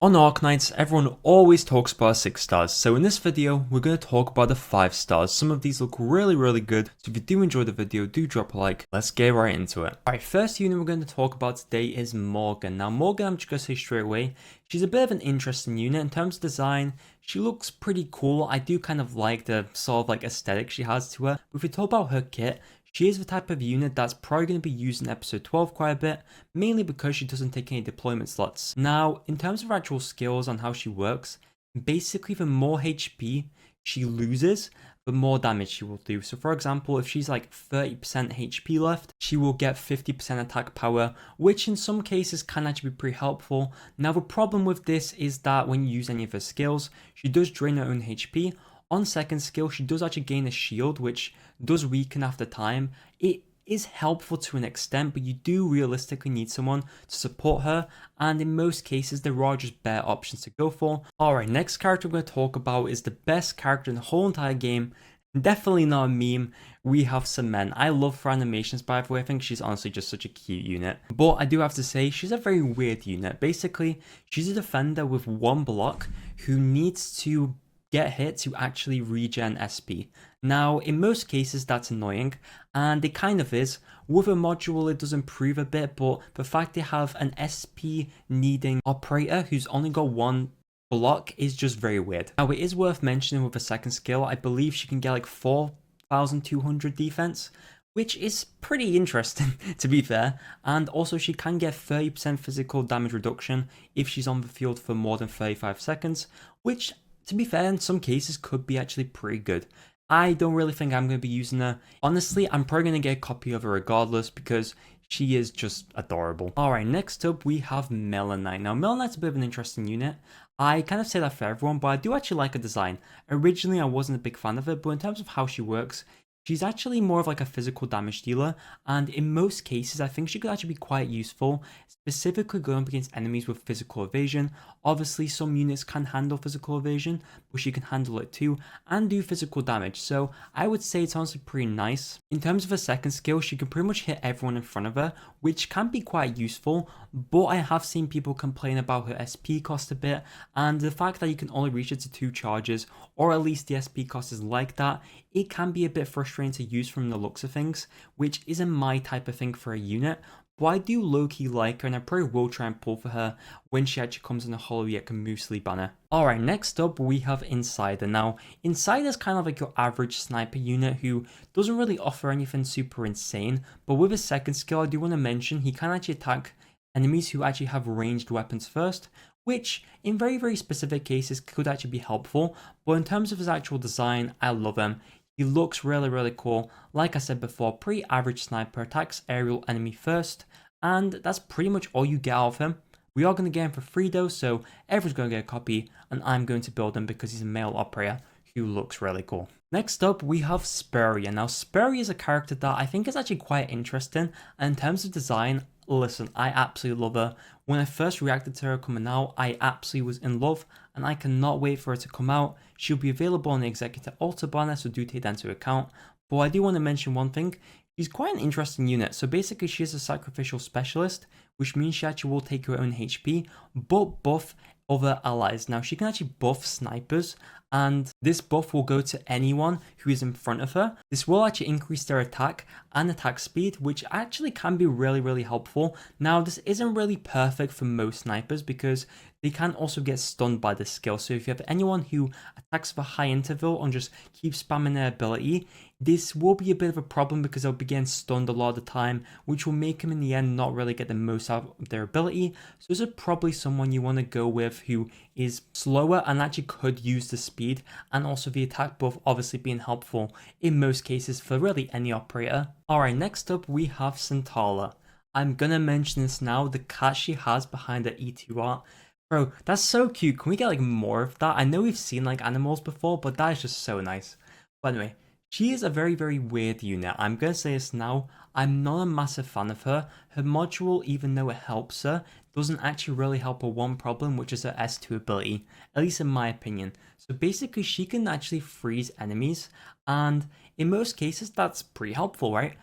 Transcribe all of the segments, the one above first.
On Arknights, everyone always talks about 6 stars, so in this video, we're going to talk about the 5 stars. Some of these look really good, so if you do enjoy the video, do drop a like. Let's get right into it. Alright, first unit we're going to talk about today is Morgan. Now Morgan, I'm just going to say straight away, she's a bit of an interesting unit. In terms of design, she looks pretty cool. I do kind of like the sort of like aesthetic she has to her. But if we talk about her kit, she is the type of unit that's probably going to be used in episode 12 quite a bit, mainly because she doesn't take any deployment slots. Now, in terms of actual skills on how she works, basically the more HP she loses, the more damage she will do. So for example, if she's like 30% HP left, she will get 50% attack power, which in some cases can actually be pretty helpful. Now the problem with this is that when you use any of her skills, she does drain her own HP. On second skill, she does actually gain a shield, which does weaken after time. It is helpful to an extent, but you do realistically need someone to support her, and in most cases, there are just better options to go for. Alright, next character we're going to talk about is the best character in the whole entire game. Definitely not a meme. We have Cement. I love her animations, by the way. I think she's honestly just such a cute unit. But I do have to say, she's a very weird unit. Basically, she's a defender with one block who needs to get hit to actually regen SP. Now, in most cases, that's annoying, and it kind of is. With a module, it does improve a bit, but the fact they have an SP needing operator who's only got one block is just very weird. Now, it is worth mentioning with a second skill, I believe she can get like 4,200 defense, which is pretty interesting to be fair, and also she can get 30% physical damage reduction if she's on the field for more than 35 seconds, which to be fair, in some cases could be actually pretty good. I don't really think I'm going to be using her. Honestly, I'm probably going to get a copy of her regardless because she is just adorable. Alright, next up we have Melnaz. Now Melnaz's a bit of an interesting unit. I kind of say that for everyone, but I do actually like her design. Originally I wasn't a big fan of it, but in terms of how she works, she's actually more of like a physical damage dealer, and in most cases I think she could actually be quite useful, specifically going up against enemies with physical evasion. Obviously some units can handle physical evasion, but she can handle it too and do physical damage, so I would say it's honestly pretty nice. In terms of her second skill, she can pretty much hit everyone in front of her, which can be quite useful, but I have seen people complain about her SP cost a bit, and the fact that you can only reach it to 2 charges, or at least the SP cost is like that, it can be a bit frustrating to use from the looks of things, which isn't my type of thing for a unit. But I do low-key like her, and I probably will try and pull for her when she actually comes in a Hollow Yet Muesli banner. Alright, next up we have Insider. Now, Insider is kind of like your average sniper unit who doesn't really offer anything super insane, but with his second skill I do want to mention he can actually attack enemies who actually have ranged weapons first, which in very specific cases could actually be helpful, but in terms of his actual design, I love him. He looks really cool. Like I said before, pretty average sniper, attacks aerial enemy first, and that's pretty much all you get out of him. We are going to get him for free though, so everyone's going to get a copy, and I'm going to build him because he's a male operator who looks really cool. Next up, we have Sperry, and now Sperry is a character that I think is actually quite interesting, and in terms of design, listen, I absolutely love her. When I first reacted to her coming out, I absolutely was in love, and I cannot wait for her to come out. She'll be available on the Executor Alter banner, so do take that into account. But I do want to mention one thing. She's quite an interesting unit. So basically, she is a sacrificial specialist, which means she actually will take her own HP, but buff other allies. Now, she can actually buff snipers, and this buff will go to anyone who is in front of her. This will actually increase their attack and attack speed, which actually can be really helpful. Now, this isn't really perfect for most snipers because they can also get stunned by this skill. So if you have anyone who attacks with a high interval and just keeps spamming their ability, this will be a bit of a problem because they'll be getting stunned a lot of the time, which will make them in the end not really get the most out of their ability. So this is probably someone you want to go with who is slower and actually could use the speed, and also the attack buff obviously being helpful in most cases for really any operator. Alright, next up we have Centala. I'm gonna mention this now, the cat she has behind the E2 art. Bro, that's so cute. Can we get like more of that? I know we've seen like animals before, but that is just so nice. But anyway, she is a very weird unit. I'm going to say this now. I'm not a massive fan of her. Her module, even though it helps her, doesn't actually really help her one problem, which is her S2 ability, at least in my opinion. So basically, she can actually freeze enemies, and in most cases, that's pretty helpful, right?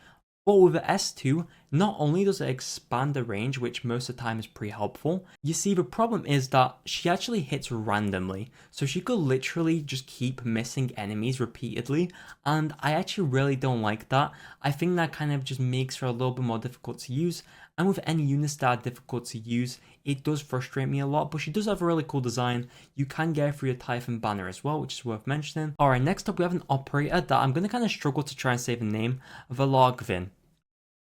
But with her S2, not only does it expand the range, which most of the time is pretty helpful, you see the problem is that she actually hits randomly. So she could literally just keep missing enemies repeatedly, and I actually really don't like that. I think that kind of just makes her a little bit more difficult to use, and with any units that are difficult to use, it does frustrate me a lot, but she does have a really cool design. You can get it through your Typhon banner as well, which is worth mentioning. Alright, next up we have an operator that I'm going to kind of struggle to try and say the name, the Logfin.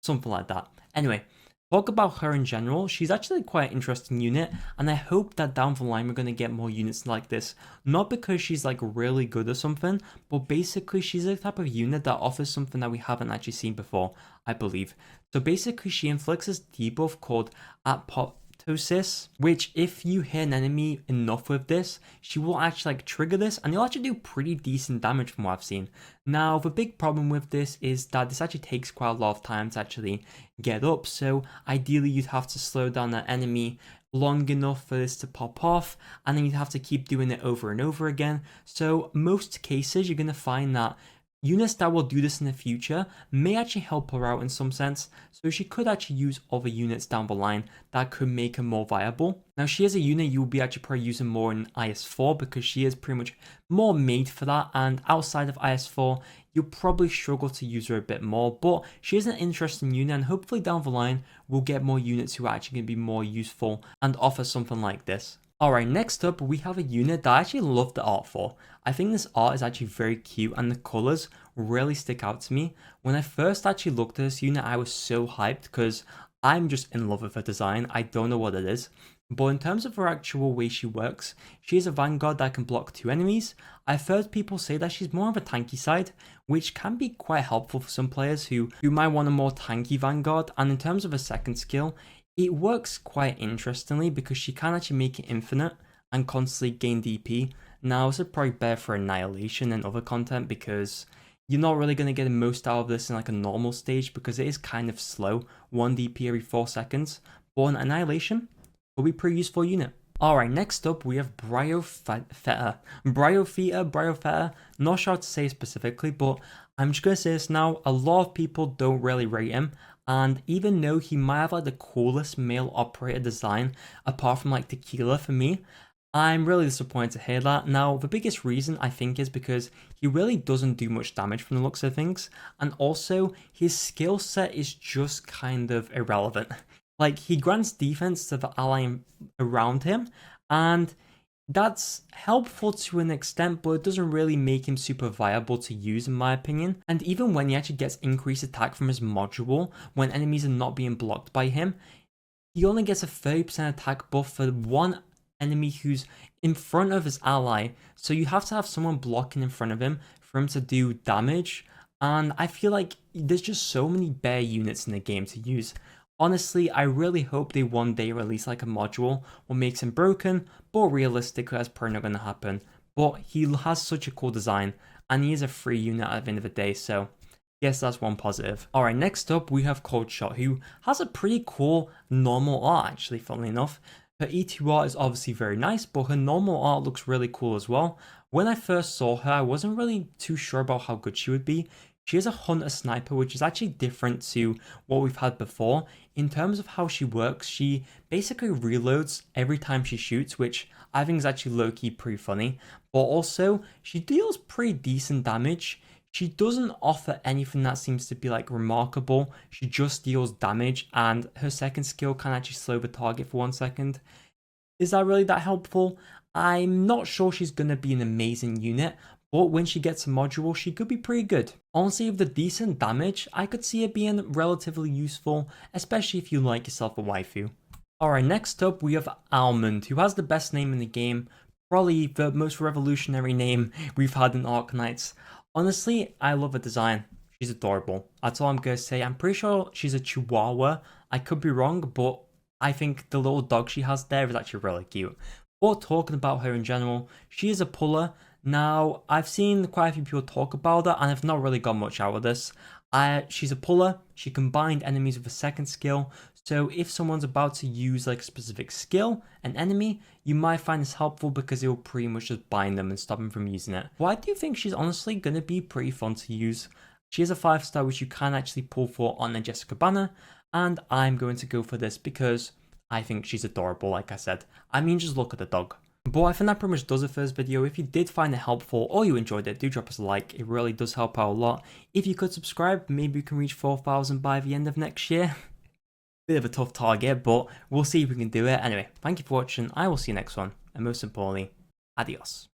Something like that. Anyway, talk about her in general. She's actually quite an interesting unit, and I hope that down the line we're going to get more units like this. Not because she's like really good or something, but basically she's a type of unit that offers something that we haven't actually seen before, I believe. So basically she inflicts this debuff called Apoptosis, which if you hit an enemy enough with this, she will actually like trigger this, and you'll actually do pretty decent damage from what I've seen. Now the big problem with this is that this actually takes quite a lot of time to actually get up, so ideally you'd have to slow down that enemy long enough for this to pop off, and then you'd have to keep doing it over and over again. So most cases you're going to find that units that will do this in the future may actually help her out in some sense, so she could actually use other units down the line that could make her more viable. Now she is a unit you will be actually probably using more in IS4 because she is pretty much more made for that, and outside of IS4 you'll probably struggle to use her a bit more, but she is an interesting unit, and hopefully down the line we'll get more units who are actually going to be more useful and offer something like this. Alright, next up we have a unit that I actually love the art for. I think this art is actually very cute and the colours really stick out to me. When I first actually looked at this unit, I was so hyped because I'm just in love with her design. I don't know what it is. But in terms of her actual way she works, she is a vanguard that can block 2 enemies. I've heard people say that she's more of a tanky side, which can be quite helpful for some players who might want a more tanky vanguard. And in terms of a second skill, it works quite interestingly because she can actually make it infinite and constantly gain DP. Now this is probably better for Annihilation and other content because you're not really going to get the most out of this in like a normal stage because it is kind of slow, 1 DP every 4 seconds. But on Annihilation, will be a pretty useful unit. Alright, next up we have Bryoph. Not sure how to say it specifically, but I'm just going to say this now. A lot of people don't really rate him, and even though he might have like the coolest male operator design apart from like Tequila for me, I'm really disappointed to hear that. Now the biggest reason I think is because he really doesn't do much damage from the looks of things, and also his skill set is just kind of irrelevant. Like, he grants defense to the ally around him, and that's helpful to an extent, but it doesn't really make him super viable to use in my opinion. And even when he actually gets increased attack from his module, when enemies are not being blocked by him, he only gets a 30% attack buff for one enemy who's in front of his ally. So you have to have someone blocking in front of him for him to do damage. And I feel like there's just so many better units in the game to use. Honestly, I really hope they one day release like a module what makes him broken, but realistically that's probably not going to happen. But he has such a cool design, and he is a free unit at the end of the day, so yes, that's one positive. Alright, next up we have Coldshot, who has a pretty cool normal art actually, funnily enough. Her E2 art is obviously very nice, but her normal art looks really cool as well. When I first saw her, I wasn't really too sure about how good she would be. She is a hunter sniper, which is actually different to what we've had before. In terms of how she works, she basically reloads every time she shoots, which I think is actually low-key pretty funny. But also, she deals pretty decent damage. She doesn't offer anything that seems to be like remarkable. She just deals damage, and her second skill can actually slow the target for 1 second. Is that really that helpful? I'm not sure she's going to be an amazing unit, but when she gets a module, she could be pretty good. Honestly, with the decent damage, I could see it being relatively useful, especially if you like yourself a waifu. Alright, next up we have Almond, who has the best name in the game, probably the most revolutionary name we've had in Arknights. Honestly, I love her design. She's adorable. That's all I'm going to say. I'm pretty sure she's a Chihuahua. I could be wrong, but I think the little dog she has there is actually really cute. But talking about her in general, she is a puller. Now, I've seen quite a few people talk about her, and I've not really got much out of this. She's a puller. She can bind enemies with a second skill. So if someone's about to use like a specific skill, an enemy, you might find this helpful because it will pretty much just bind them and stop them from using it. Well, I do think she's honestly going to be pretty fun to use. She is a 5-star which you can actually pull for on the Jessica banner. and I'm going to go for this because I think she's adorable, like I said. I mean, just look at the dog. But I think that pretty much does it for this video. If you did find it helpful or you enjoyed it, do drop us a like. It really does help out a lot. If you could subscribe, maybe we can reach 4,000 by the end of next year. Bit of a tough target, but we'll see if we can do it. Anyway, thank you for watching. I will see you next one. And most importantly, adios.